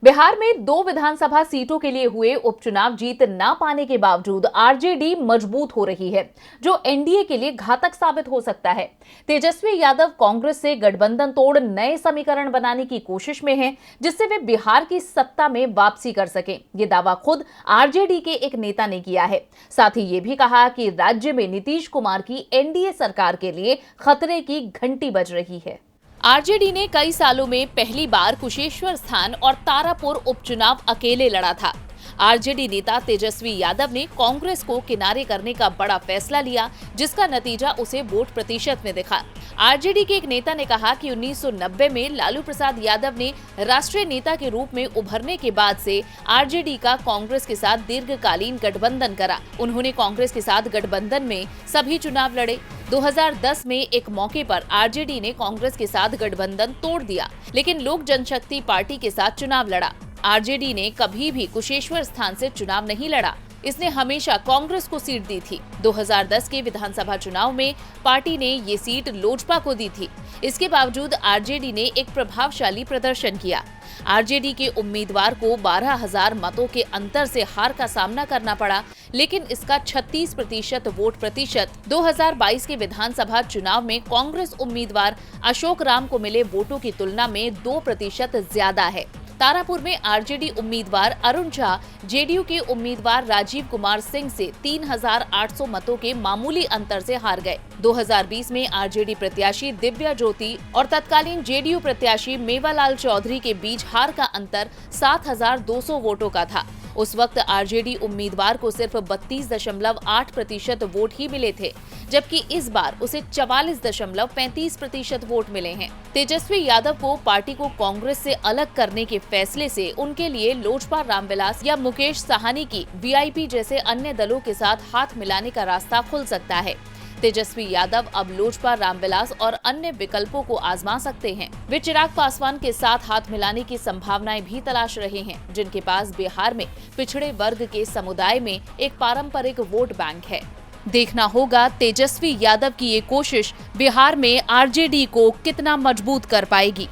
बिहार में 2 विधानसभा सीटों के लिए हुए उपचुनाव जीत न पाने के बावजूद आरजेडी मजबूत हो रही है, जो एनडीए के लिए घातक साबित हो सकता है। तेजस्वी यादव कांग्रेस से गठबंधन तोड़ नए समीकरण बनाने की कोशिश में हैं, जिससे वे बिहार की सत्ता में वापसी कर सकें। ये दावा खुद आरजेडी के एक नेता ने किया है। साथ ही ये भी कहा कि राज्य में नीतीश कुमार की एनडीए सरकार के लिए खतरे की घंटी बज रही है। आरजेडी ने कई सालों में पहली बार कुशेश्वर स्थान और तारापुर उपचुनाव अकेले लड़ा था। आरजेडी नेता तेजस्वी यादव ने कांग्रेस को किनारे करने का बड़ा फैसला लिया, जिसका नतीजा उसे वोट प्रतिशत में दिखा। आरजेडी के एक नेता ने कहा कि 1990 में लालू प्रसाद यादव ने राष्ट्रीय नेता के रूप में उभरने के बाद से आरजेडी का कांग्रेस के साथ दीर्घकालीन गठबंधन करा। उन्होंने कांग्रेस के साथ गठबंधन में सभी चुनाव लड़े। 2010 में एक मौके पर आरजेडी ने कांग्रेस के साथ गठबंधन तोड़ दिया, लेकिन लोक जनशक्ति पार्टी के साथ चुनाव लड़ा। आरजेडी ने कभी भी कुशेश्वर स्थान से चुनाव नहीं लड़ा। इसने हमेशा कांग्रेस को सीट दी थी। 2010 के विधानसभा चुनाव में पार्टी ने ये सीट लोजपा को दी थी। इसके बावजूद आरजेडी ने एक प्रभावशाली प्रदर्शन किया। आरजेडी के उम्मीदवार को 12,000 मतों के अंतर से हार का सामना करना पड़ा, लेकिन इसका 36% वोट प्रतिशत 2022 के विधानसभा चुनाव में कांग्रेस उम्मीदवार अशोक राम को मिले वोटों की तुलना में 2% ज्यादा है। तारापुर में आरजेडी उम्मीदवार अरुण झा जेडीयू के उम्मीदवार राजीव कुमार सिंह से 3,800 मतों के मामूली अंतर से हार गए। 2020 में आरजेडी प्रत्याशी दिव्या ज्योति और तत्कालीन जेडीयू प्रत्याशी मेवालाल चौधरी के बीच हार का अंतर 7,200 वोटों का था। उस वक्त आरजेडी उम्मीदवार को सिर्फ 32.8% वोट ही मिले थे, जबकि इस बार उसे 44.35% वोट मिले हैं। तेजस्वी यादव को पार्टी को कांग्रेस से अलग करने के फैसले से उनके लिए लोजपा रामविलास या मुकेश साहनी की वीआईपी जैसे अन्य दलों के साथ हाथ मिलाने का रास्ता खुल सकता है। तेजस्वी यादव अब लोजपा रामविलास और अन्य विकल्पों को आजमा सकते हैं। वे चिराग पासवान के साथ हाथ मिलाने की संभावनाएं भी तलाश रहे हैं, जिनके पास बिहार में पिछड़े वर्ग के समुदाय में एक पारंपरिक वोट बैंक है। देखना होगा तेजस्वी यादव की ये कोशिश बिहार में आरजेडी को कितना मजबूत कर पाएगी।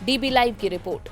डीबी लाइव की रिपोर्ट।